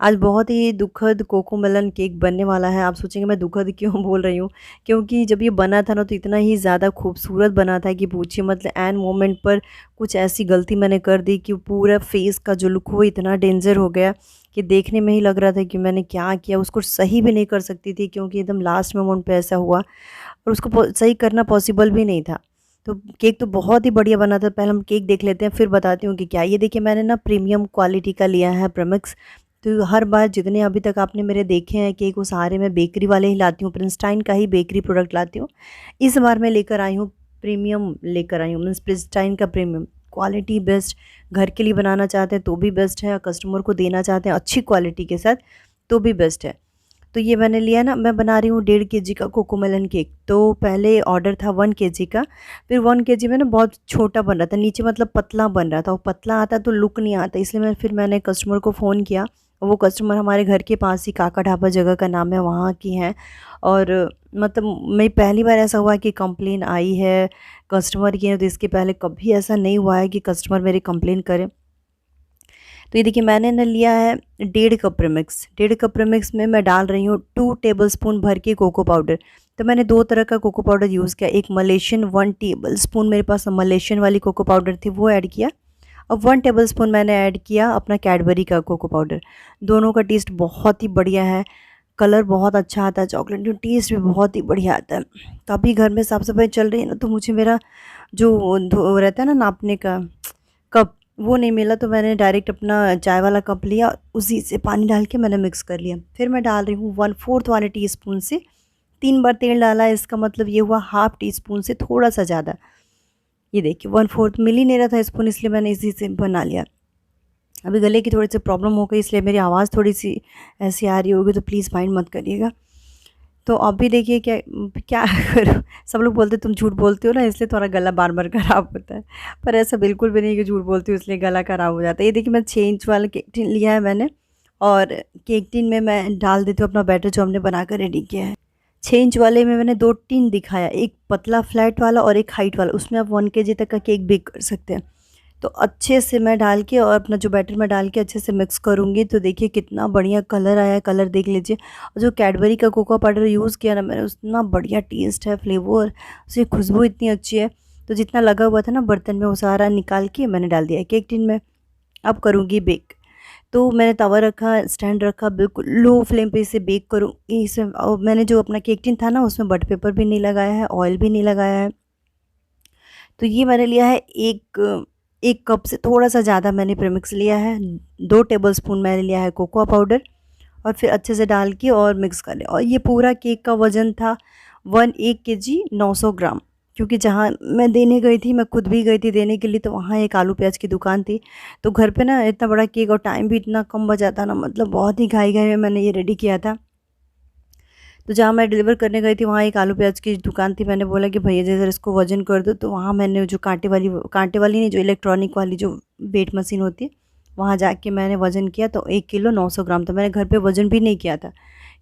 आज बहुत ही दुखद कोकोमेलन केक बनने वाला है। आप सोचेंगे मैं दुखद क्यों बोल रही हूँ, क्योंकि जब ये बना था ना तो इतना ही ज़्यादा खूबसूरत बना था कि पूछिए, मतलब ऐन मोमेंट पर कुछ ऐसी गलती मैंने कर दी कि पूरा फेस का जो लुक वो इतना डेंजर हो गया कि देखने में ही लग रहा था कि मैंने क्या किया। उसको सही भी नहीं कर सकती थी क्योंकि एकदम लास्ट मोमेंट पे ऐसा हुआ, और उसको सही करना पॉसिबल भी नहीं था। तो केक तो बहुत ही बढ़िया बना था। पहले हम केक देख लेते हैं, फिर बताती हूँ कि क्या। ये देखिए, मैंने ना प्रीमियम क्वालिटी का लिया है प्रेमिक्स। तो हर बार जितने अभी तक आपने मेरे देखे हैं केक, वो सारे मैं बेकरी वाले ही लाती हूँ, प्रिंसटाइन का ही बेकरी प्रोडक्ट लाती हूँ। इस बार मैं लेकर आई हूँ प्रीमियम, लेकर आई हूँ मीन्स प्रिंसटाइन का प्रीमियम। क्वालिटी बेस्ट, घर के लिए बनाना चाहते हैं तो भी बेस्ट है, कस्टमर को देना चाहते हैं अच्छी क्वालिटी के साथ तो भी बेस्ट है। तो ये मैंने लिया ना, मैं बना रही हूँ 1.5 kg का कोकोमेलन केक। तो पहले ऑर्डर था 1 kg का, फिर 1 kg में ना बहुत छोटा बन रहा था नीचे, मतलब पतला बन रहा था। वो पतला आता तो लुक नहीं आता, इसलिए मैंने कस्टमर को फ़ोन किया। और वो कस्टमर हमारे घर के पास ही, काका ढाबा जगह का नाम है, वहाँ की हैं। और मतलब मैं पहली बार ऐसा हुआ कि कंप्लेन आई है कस्टमर की, तो इसके पहले कभी ऐसा नहीं हुआ है कि कस्टमर मेरी कंप्लेन करे। तो ये देखिए, मैंने ना लिया है 1.5 कप प्रीमिक्स। 1.5 कप प्रीमिक्स में मैं डाल रही हूँ 2 टेबलस्पून भर के कोको पाउडर। तो मैंने दो तरह का कोको पाउडर यूज़ किया। एक मलेशियन 1 टेबलस्पून, मेरे पास मलेशियन वाली कोको पाउडर थी, वो ऐड किया। और 1 टेबलस्पून मैंने ऐड किया अपना कैडबरी का कोको पाउडर। दोनों का टेस्ट बहुत ही बढ़िया है, कलर बहुत अच्छा आता है चॉकलेट, जो टेस्ट भी बहुत ही बढ़िया आता है। तो अभी घर में साफ़ सफाई चल रही है ना, तो मुझे मेरा जो रहता है ना नापने का कप, वो नहीं मिला। तो मैंने डायरेक्ट अपना चाय वाला कप लिया, उसी से पानी डाल के मैंने मिक्स कर लिया। फिर मैं डाल रही हूँ 1/4 वाले टीस्पून से 3 बार तेल डाला है। इसका मतलब ये हुआ हाफ़ टी स्पून से थोड़ा सा ज़्यादा। ये देखिए 1/4 मिल ही नहीं रहा था स्पून, इसलिए मैंने इसी से बना लिया। अभी गले की थोड़ी सी प्रॉब्लम हो गई, इसलिए मेरी आवाज़ थोड़ी सी ऐसी आ रही होगी, तो प्लीज़ माइंड मत करिएगा। तो अभी देखिए क्या क्या करूँ। सब लोग बोलते तुम झूठ बोलती हो ना, इसलिए तुम्हारा गला बार बार ख़राब होता है। पर ऐसा बिल्कुल भी नहीं कि झूठ बोलती हूँ इसलिए गला ख़राब हो जाता है। ये देखिए, मैं 6 इंच वाला केक टिन लिया है मैंने, और केक टिन में मैं डाल देती हूँ अपना बैटर जो हमने बना कर रेडी किया है। 6 इंच वाले में मैंने 2 टिन दिखाया, एक पतला फ्लैट वाला और एक हाइट वाला। उसमें आप 1 kg तक का केक बेक कर सकते हैं। तो अच्छे से मैं डाल के, और अपना जो बैटर मैं डाल के अच्छे से मिक्स करूँगी। तो देखिए कितना बढ़िया कलर आया है, कलर देख लीजिए। और जो कैडबरी का कोको पाउडर यूज़ किया ना मैंने, उतना बढ़िया टेस्ट है, फ्लेवर, उसकी खुशबू इतनी अच्छी है। तो जितना लगा हुआ था ना बर्तन में, वो सारा निकाल के मैंने डाल दिया है केक टिन में। अब करूँगी बेक। तो मैंने तवा रखा, स्टैंड रखा, बिल्कुल लो फ्लेम पे इसे बेक करूँगी। इसे और मैंने जो अपना केक टिन था ना, उसमें बटर पेपर भी नहीं लगाया है, ऑयल भी नहीं लगाया है। तो ये मैंने लिया है 1 कप से थोड़ा सा ज़्यादा मैंने प्रीमिक्स लिया है। 2 टेबलस्पून मैंने लिया है कोकोआ पाउडर, और फिर अच्छे से डाल के और मिक्स कर लिया। और ये पूरा केक का वज़न था 1 kg 900 ग्राम। क्योंकि जहाँ मैं देने गई थी, मैं खुद भी गई थी देने के लिए, तो वहाँ एक आलू प्याज की दुकान थी। तो घर पे ना इतना बड़ा केक और टाइम भी इतना कम बचा था ना, मतलब बहुत ही घाई-घाई में मैंने ये रेडी किया था। तो जहाँ मैं डिलीवर करने गई थी, वहाँ एक आलू प्याज की दुकान थी। मैंने बोला कि भैया जी ज़रा इसको वज़न कर दो। तो वहाँ मैंने जो कांटे वाली नहीं, जो इलेक्ट्रॉनिक वाली जो वेट मशीन होती है, वहाँ जाके मैंने वज़न किया। तो 1 किलो 900 ग्राम। तो मैंने घर पे वज़न भी नहीं किया था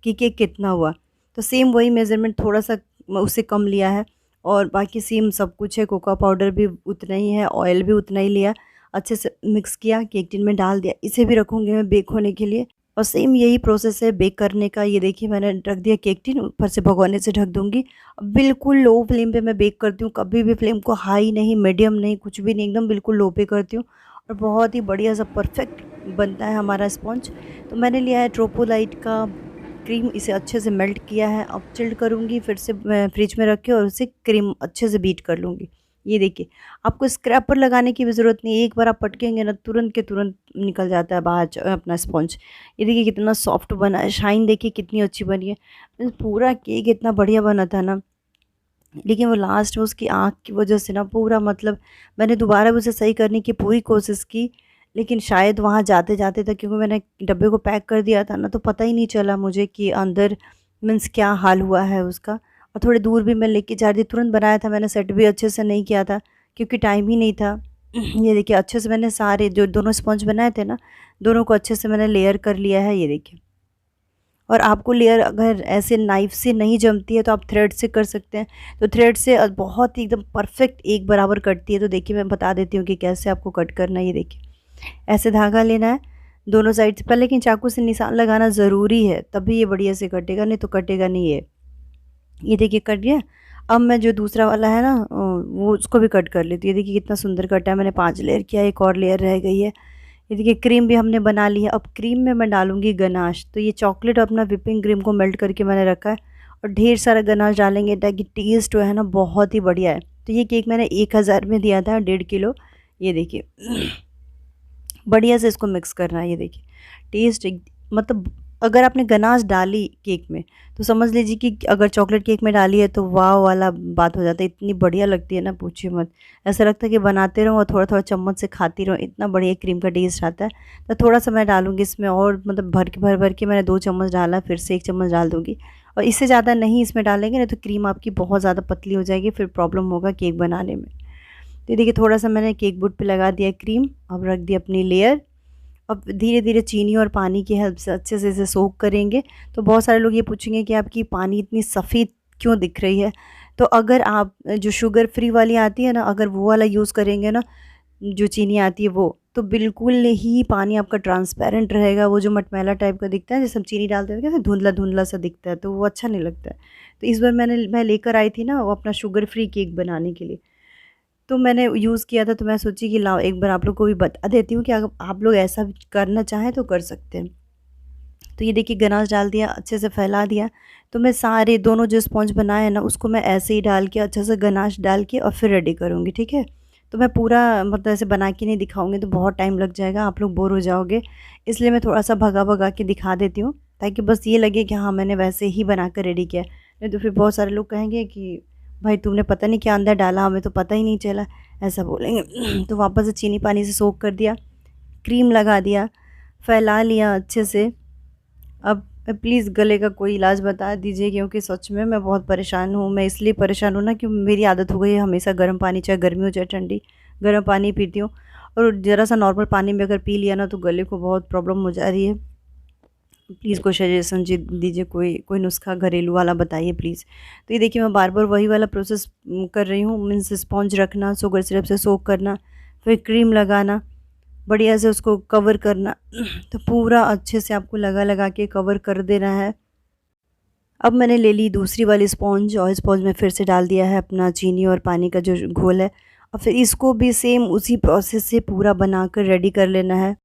कि केक कितना हुआ। तो सेम वही मेज़रमेंट, थोड़ा सा उससे कम लिया है, और बाकी सेम सब कुछ है। कोकोआ पाउडर भी उतना ही है, ऑयल भी उतना ही लिया। अच्छे से मिक्स किया, केक टिन में डाल दिया। इसे भी रखूँगी मैं बेक होने के लिए। और सेम यही प्रोसेस है बेक करने का। ये देखिए, मैंने रख दिया केक टिन, ऊपर से भगोने से ढक दूँगी। बिल्कुल लो फ्लेम पे मैं बेक करती हूँ, कभी भी फ्लेम को हाई नहीं, मीडियम नहीं, कुछ भी नहीं, एकदम बिल्कुल लो पे करती हूँ। और बहुत ही बढ़िया सा परफेक्ट बनता है हमारा स्पॉन्ज। तो मैंने लिया है ट्रोपोलाइट का क्रीम, इसे अच्छे से मेल्ट किया है। अब चिल्ड करूँगी, फिर से मैं फ्रिज में रख के, और उसे क्रीम अच्छे से बीट कर लूँगी। ये देखिए, आपको स्क्रैपर लगाने की भी ज़रूरत नहीं है। एक बार आप पटकेंगे ना, तुरंत के तुरंत निकल जाता है बाहर अपना स्पॉन्ज। ये देखिए कितना सॉफ्ट बना है, शाइन देखिए कितनी अच्छी बनी है। पूरा केक इतना बढ़िया बना था ना, लेकिन वो लास्ट में उसकी आँख की वजह से ना पूरा, मतलब मैंने दोबारा भी उसे सही करने की पूरी कोशिश की, लेकिन शायद वहाँ जाते-जाते तक, क्योंकि मैंने डब्बे को पैक कर दिया था ना, तो पता ही नहीं चला मुझे कि अंदर मीन्स क्या हाल हुआ है उसका। और थोड़ी दूर भी मैं लेके जा रही थी, तुरंत बनाया था मैंने, सेट भी अच्छे से नहीं किया था क्योंकि टाइम ही नहीं था। ये देखिए, अच्छे से मैंने सारे जो दोनों स्पंज बनाए थे ना, दोनों को अच्छे से मैंने लेयर कर लिया है, ये देखिए। और आपको लेयर अगर ऐसे नाइफ़ से नहीं जमती है, तो आप थ्रेड से कर सकते हैं। तो थ्रेड से बहुत ही एकदम परफेक्ट एक बराबर कटती है। तो देखिए, मैं बता देती हूँ कि कैसे आपको कट करना है। ये देखिए, ऐसे धागा लेना है, दोनों साइड से पहले, लेकिन चाकू से निशान लगाना ज़रूरी है, तभी ये बढ़िया से कटेगा, नहीं तो कटेगा नहीं ये। ये देखिए कट गया। अब मैं जो दूसरा वाला है ना वो उसको भी कट कर लेती हूँ। ये देखिए कितना सुंदर कटा है, मैंने 5 लेयर किया, एक और लेयर रह गई है। ये देखिए क्रीम भी हमने बना ली है। अब क्रीम में मैं डालूँगी गनाश। तो ये चॉकलेट अपना व्हिपिंग क्रीम को मेल्ट करके मैंने रखा है और ढेर सारा गनाश डालेंगे ताकि टेस्ट जो है ना बहुत ही बढ़िया है। तो ये केक मैंने 1000 में दिया था, 1.5 किलो। ये देखिए बढ़िया से इसको मिक्स करना है। ये देखिए टेस्ट एक मतलब अगर आपने गनाश डाली केक में तो समझ लीजिए कि अगर चॉकलेट केक में डाली है तो वाह वाला बात हो जाता है। इतनी बढ़िया लगती है ना, पूछिए मत। ऐसा लगता है कि बनाते रहो और थोड़ा थोड़ा चम्मच से खाती रहो, इतना बढ़िया क्रीम का टेस्ट आता है। तो थोड़ा सा मैं डालूँगी इसमें और मतलब भर के मैंने 2 चम्मच डाला, फिर से 1 चम्मच डाल दूँगी। और इससे ज़्यादा नहीं इसमें डालेंगे ना तो क्रीम आपकी बहुत ज़्यादा पतली हो जाएगी, फिर प्रॉब्लम होगा केक बनाने में। तो ये देखिए थोड़ा सा मैंने केक बोर्ड पे लगा दिया क्रीम। अब रख दी अपनी लेयर। अब धीरे-धीरे चीनी और पानी की हेल्प से अच्छे से इसे सोक करेंगे। तो बहुत सारे लोग ये पूछेंगे कि आपकी पानी इतनी सफ़ेद क्यों दिख रही है? तो अगर आप जो शुगर फ्री वाली आती है ना, अगर वो वाला यूज़ करेंगे ना, जो चीनी आती है वो, तो बिल्कुल ही पानी आपका ट्रांसपेरेंट रहेगा। वो जो मटमैला टाइप का दिखता है, जैसे हम चीनी डालते हैं कैसे धुंधला-धुंधला सा दिखता है, तो वो अच्छा नहीं लगता है। तो इस बार मैं लेकर आई थी ना वो अपना शुगर फ्री केक बनाने के लिए। तो मैंने यूज़ किया था, तो मैं सोची कि लाओ एक बार आप लोग को भी बता देती हूँ कि अगर आप लोग ऐसा करना चाहें तो कर सकते हैं। तो ये देखिए गनाश डाल दिया, अच्छे से फैला दिया। तो मैं सारे दोनों जो स्पॉन्ज बनाए हैं ना उसको मैं ऐसे ही डाल के अच्छे से गनाश डाल के और फिर रेडी करूँगी, ठीक है? तो मैं पूरा मतलब ऐसे बना के नहीं दिखाऊँगी तो बहुत टाइम लग जाएगा, आप लोग बोर हो जाओगे। इसलिए मैं थोड़ा-सा भगा-भगा के दिखा देती हूँ, ताकि बस ये लगे कि हाँ, मैंने वैसे ही बनाकर रेडी किया है। नहीं तो फिर बहुत सारे लोग कहेंगे कि भाई तुमने पता नहीं क्या अंदर डाला, हमें तो पता ही नहीं चला, ऐसा बोलेंगे। तो वापस से चीनी पानी से सोक कर दिया, क्रीम लगा दिया, फैला लिया अच्छे से। अब प्लीज़ गले का कोई इलाज बता दीजिए, क्योंकि सच में मैं बहुत परेशान हूँ। मैं इसलिए परेशान हूँ ना कि मेरी आदत हो गई है हमेशा गर्म पानी, चाहे गर्मी हो चाहे ठंडी, गर्म पानी पीती हूँ। और ज़रा सा नॉर्मल पानी में अगर पी लिया ना तो गले को बहुत प्रॉब्लम हो जा रही है। प्लीज़ कोई सजेशन जी दीजिए, कोई कोई नुस्खा घरेलू वाला बताइए प्लीज़। तो ये देखिए मैं बार-बार वही वाला प्रोसेस कर रही हूँ। मीन्स स्पॉन्ज रखना, शुगर सिरप से सोक करना, फिर क्रीम लगाना, बढ़िया से उसको कवर करना। तो पूरा अच्छे से आपको लगा-लगा के कवर कर देना है। अब मैंने ले ली दूसरी वाली स्पॉन्ज और स्पॉन्ज में फिर से डाल दिया है अपना चीनी और पानी का जो घोल है, और फिर इसको भी सेम उसी प्रोसेस से पूरा बनाकर रेडी कर लेना है।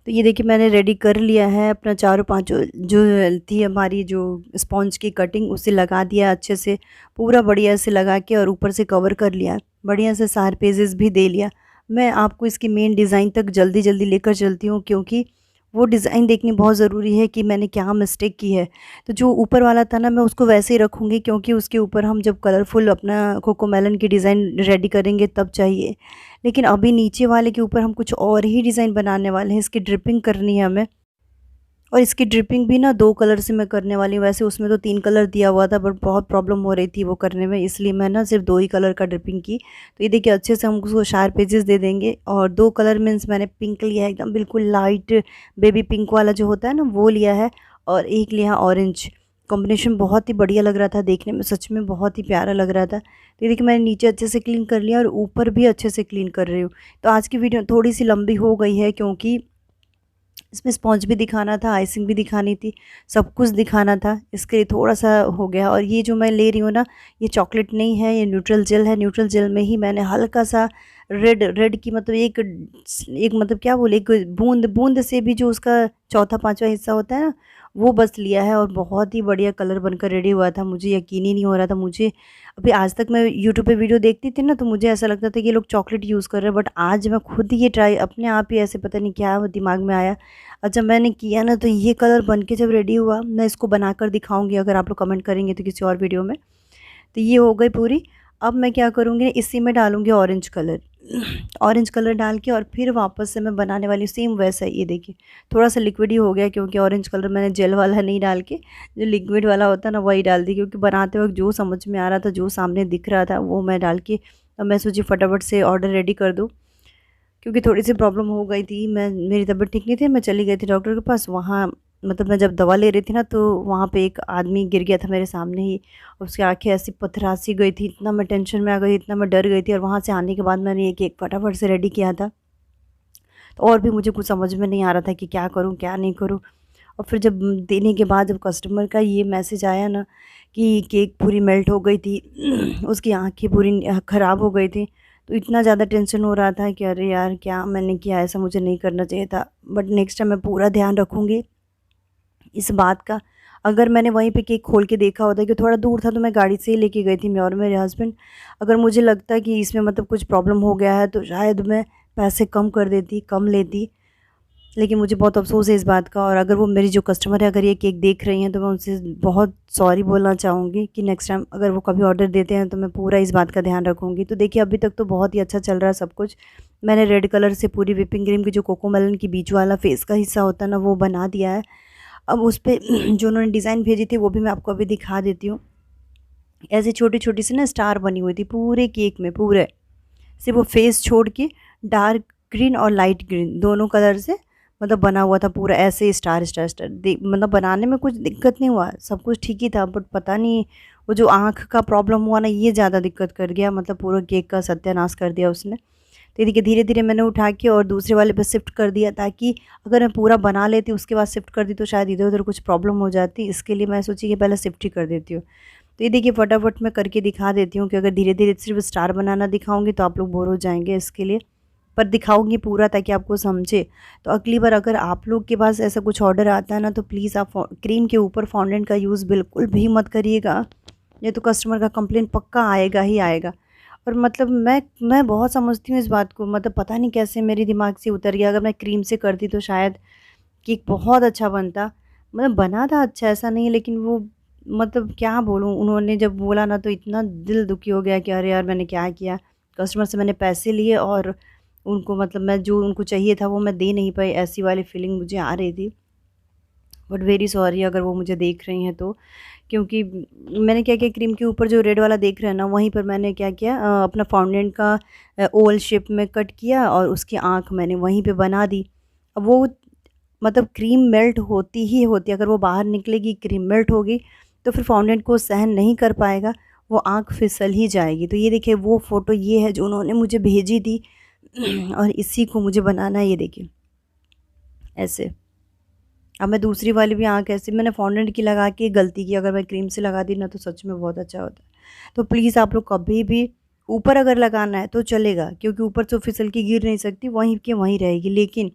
तो ये देखिए मैंने रेडी कर लिया है अपना चारों पाँचों जो थी हमारी जो स्पॉन्ज की कटिंग, उसे लगा दिया अच्छे से, पूरा बढ़िया से लगा के और ऊपर से कवर कर लिया, बढ़िया से शार्प पेजेस भी दे लिया। मैं आपको इसकी मेन डिज़ाइन तक जल्दी-जल्दी लेकर चलती हूँ, क्योंकि वो डिज़ाइन देखनी बहुत ज़रूरी है कि मैंने क्या मिस्टेक की है। तो जो ऊपर वाला था ना मैं उसको वैसे ही रखूँगी, क्योंकि उसके ऊपर हम जब कलरफुल अपना कोकोमेलन की डिज़ाइन रेडी करेंगे तब चाहिए। लेकिन अभी नीचे वाले के ऊपर हम कुछ और ही डिज़ाइन बनाने वाले हैं, इसकी ड्रिपिंग करनी है हमें। और इसकी ड्रिपिंग भी ना 2 कलर से मैं करने वाली हूँ, वैसे उसमें तो 3 कलर दिया हुआ था बट बहुत प्रॉब्लम हो रही थी वो करने में, इसलिए मैं ना सिर्फ 2 ही कलर का ड्रिपिंग की। तो ये देखिए अच्छे से हम उसको शार्प एजेस दे देंगे, और 2 कलर मीन्स मैंने पिंक लिया है, एकदम बिल्कुल लाइट बेबी पिंक वाला जो होता है ना वो लिया है, और एक लिया ऑरेंज। कॉम्बिनेशन बहुत ही बढ़िया लग रहा था देखने में, सच में बहुत ही प्यारा लग रहा था। तो ये देखिए मैंने नीचे अच्छे से क्लीन कर लिया और ऊपर भी अच्छे से क्लीन कर रही हूँ। तो आज की वीडियो थोड़ी सी लंबी हो गई है, क्योंकि इसमें स्पॉन्ज भी दिखाना था, आइसिंग भी दिखानी थी, सब कुछ दिखाना था, इसके लिए थोड़ा-सा हो गया। और ये जो मैं ले रही हूँ ना, ये चॉकलेट नहीं है, ये न्यूट्रल जेल है। न्यूट्रल जेल में ही मैंने हल्का-सा रेड रेड की मतलब एक मतलब क्या बोले, एक बूँद बूँद से भी जो उसका चौथा पाँचवाँ हिस्सा होता है ना, वो बस लिया है, और बहुत ही बढ़िया कलर बनकर रेडी हुआ था। मुझे यकीन ही नहीं हो रहा था। मुझे अभी आज तक मैं यूट्यूब पे वीडियो देखती थी ना, तो मुझे ऐसा लगता था कि ये लोग चॉकलेट यूज़ कर रहे हैं, बट आज मैं खुद ये ट्राई अपने आप ही ऐसे पता नहीं क्या दिमाग में आया, और जब मैंने किया ना तो ये कलर बन के जब रेडी हुआ, मैं इसको बनाकर दिखाऊँगी अगर आप लोग कमेंट करेंगे तो किसी और वीडियो में। तो ये हो गई पूरी। अब मैं क्या करूँगी, इसी में डालूँगी ऑरेंज कलर। ऑरेंज कलर डाल के और फिर वापस से मैं बनाने वाली हूँ सेम वैसा ही। ये देखिए थोड़ा-सा लिक्विड ही हो गया, क्योंकि ऑरेंज कलर मैंने जेल वाला नहीं डाल के जो लिक्विड वाला होता है ना वही डाल दी, क्योंकि बनाते वक़्त जो समझ में आ रहा था, जो सामने दिख रहा था वो मैं डाल के अब मैं सोची फटाफट से ऑर्डर रेडी कर दूँ। क्योंकि थोड़ी-सी प्रॉब्लम हो गई थी, मेरी तबीयत ठीक नहीं थी, मैं चली गई थी डॉक्टर के पास। वहाँ मतलब मैं जब दवा ले रही थी ना तो वहाँ पे एक आदमी गिर गया था मेरे सामने ही, उसकी आँखें ऐसी पथरा-सी गई थी, इतना मैं टेंशन में आ गई, इतना मैं डर गई थी, और वहाँ से आने के बाद मैंने ये केक फटाफट से रेडी किया था। और भी मुझे कुछ समझ में नहीं आ रहा था कि क्या करूँ, क्या नहीं करूँ। और फिर जब देने के बाद जब कस्टमर का ये मैसेज आया ना कि केक पूरी मेल्ट हो गई थी, उसकी आँखें पूरी ख़राब हो गई थी, तो इतना ज़्यादा टेंशन हो रहा था कि अरे यार! क्या मैंने किया, ऐसा मुझे नहीं करना चाहिए था। बट नेक्स्ट टाइम मैं पूरा ध्यान रखूँगी इस बात का। अगर मैंने वहीं पे केक खोल के देखा होता कि थोड़ा दूर था, तो मैं गाड़ी से ही लेके गई थी, मैं और मेरे हस्बैंड। अगर मुझे लगता कि इसमें मतलब कुछ प्रॉब्लम हो गया है, तो शायद मैं पैसे कम कर देती, कम लेती। लेकिन मुझे बहुत अफ़सोस है इस बात का, और अगर वो मेरी जो कस्टमर है अगर ये केक देख रही हैं, तो मैं उनसे बहुत सॉरी बोलना चाहूँगी कि नेक्स्ट टाइम अगर वो कभी ऑर्डर देते हैं तो मैं पूरा इस बात का ध्यान रखूँगी। तो देखिए अभी तक तो बहुत ही अच्छा चल रहा है सब कुछ। मैंने रेड कलर से पूरी व्हिपिंग क्रीम की जो कोकोमेलन की बीच वाला फेस का हिस्सा होता है ना, वो बना दिया है। अब उस पे जो उन्होंने डिज़ाइन भेजी थी वो भी मैं आपको अभी दिखा देती हूँ। ऐसे छोटी-छोटी सी ना स्टार बनी हुई थी पूरे केक में, पूरे। सिर्फ़ वो फेस छोड़ के डार्क ग्रीन और लाइट ग्रीन दोनों कलर से मतलब बना हुआ था पूरा, ऐसे स्टार, स्टार, स्टार। मतलब बनाने में कुछ दिक्कत नहीं हुआ, सब कुछ ठीक ही था, बट पता नहीं वो जो आँख का प्रॉब्लम हुआ ना, ये ज़्यादा दिक्कत कर गया, मतलब पूरा केक का सत्यानाश कर दिया उसने। तो ये देखिए धीरे-धीरे मैंने उठा के और दूसरे वाले पे शिफ्ट कर दिया, ताकि अगर मैं पूरा बना लेती उसके बाद शिफ्ट कर दी तो शायद इधर-उधर कुछ प्रॉब्लम हो जाती। इसके लिए मैं सोची कि पहले शिफ्ट ही कर देती हूँ। तो ये देखिए फटाफट मैं करके दिखा देती हूँ कि अगर धीरे-धीरे सिर्फ़ स्टार बनाना दिखाऊँगी तो आप लोग बोर हो जाएँगे इसके लिए। पर दिखाऊँगी पूरा ताकि आपको समझे। तो अगली बार अगर आप लोग के पास ऐसा कुछ ऑर्डर आता है ना, तो प्लीज़ आप क्रीम के ऊपर फॉन्डेंट का यूज़ बिल्कुल भी मत करिएगा। नहीं तो कस्टमर का कंप्लेंट पक्का आएगा ही आएगा। और मतलब मैं बहुत समझती हूँ इस बात को, मतलब पता नहीं कैसे मेरे दिमाग से उतर गया। अगर मैं क्रीम से करती तो शायद केक बहुत अच्छा बनता। मतलब बना था अच्छा, ऐसा नहीं है, लेकिन वो मतलब क्या बोलूँ, उन्होंने जब बोला ना तो इतना दिल दुखी हो गया कि अरे यार! मैंने क्या किया? कस्टमर से मैंने पैसे लिए और उनको मतलब मैं जो उनको चाहिए था वो मैं दे नहीं पाई, ऐसी वाली फीलिंग मुझे आ रही थी। बट वेरी सॉरी अगर वो मुझे देख रही हैं तो। क्योंकि मैंने क्या किया, क्रीम के ऊपर जो रेड वाला देख रहे हैं ना, वहीं पर मैंने क्या किया, अपना फॉन्डेंट का ओवल शेप में कट किया और उसकी आँख मैंने वहीं पे बना दी। अब वो मतलब क्रीम मेल्ट होती ही होती है, अगर वो बाहर निकलेगी, क्रीम मेल्ट होगी, तो फिर फॉन्डेंट को सहन नहीं कर पाएगा, वो आँख फिसल ही जाएगी। तो ये देखिए वो फ़ोटो ये है जो उन्होंने मुझे भेजी थी और इसी को मुझे बनाना है, ये देखिए, ऐसे। अब मैं दूसरी वाली भी आँख ऐसे मैंने फॉन्डेंट की लगा के गलती की, अगर मैं क्रीम से लगाती ना तो सच में बहुत अच्छा होता। तो प्लीज़ आप लोग कभी भी ऊपर अगर लगाना है तो चलेगा, क्योंकि ऊपर तो फिसल के गिर नहीं सकती, वहीं की वहीं रहेगी। लेकिन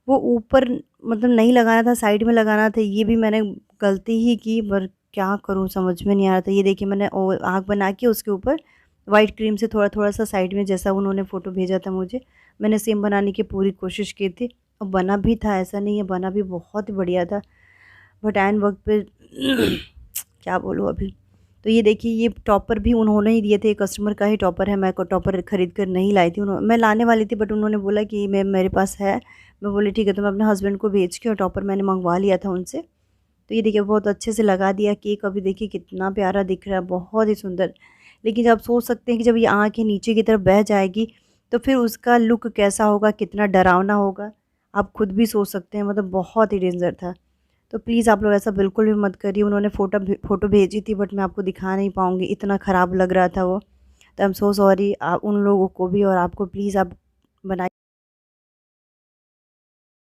वो ऊपर मतलब नहीं लगाना था, साइड में लगाना था, ये भी मैंने गलती ही की, पर क्या करूँ समझ में नहीं आ रहा था। ये देखिए मैंने आँख बना के उसके ऊपर व्हाइट क्रीम से थोड़ा-थोड़ा सा साइड में, जैसा उन्होंने फ़ोटो भेजा था मुझे, मैंने सेम बनाने की पूरी कोशिश की थी और बना भी था, ऐसा नहीं है, बना भी बहुत ही बढ़िया था। बट ऐन वक़्त पे क्या बोलूँ अभी। तो ये देखिए ये टॉपर भी उन्होंने ही दिए थे, कस्टमर का ही टॉपर है, मैं को टॉपर खरीद कर नहीं लाई थी। मैं लाने वाली थी बट उन्होंने बोला कि मेरे पास है। मैं बोली ठीक है, तो मैं अपने हस्बैंड को भेज के और टॉपर मैंने मँगवा लिया था उनसे। तो ये देखिए बहुत अच्छे से लगा दिया केक, अभी देखिए कितना प्यारा दिख रहा है, बहुत ही सुंदर। लेकिन जब आप सोच सकते हैं कि जब ये आँखें नीचे की तरफ बह जाएगी, तो फिर उसका लुक कैसा होगा, कितना डरावना होगा, आप खुद भी सोच सकते हैं, मतलब बहुत ही डेंजर था। तो प्लीज़ आप लोग ऐसा बिल्कुल भी मत करिए। उन्होंने फ़ोटो भेजी थी बट मैं आपको दिखा नहीं पाऊँगी, इतना ख़राब लग रहा था वो। तो आई एम सो सॉरी उन लोगों को भी, और आपको प्लीज़ आप बनाइए।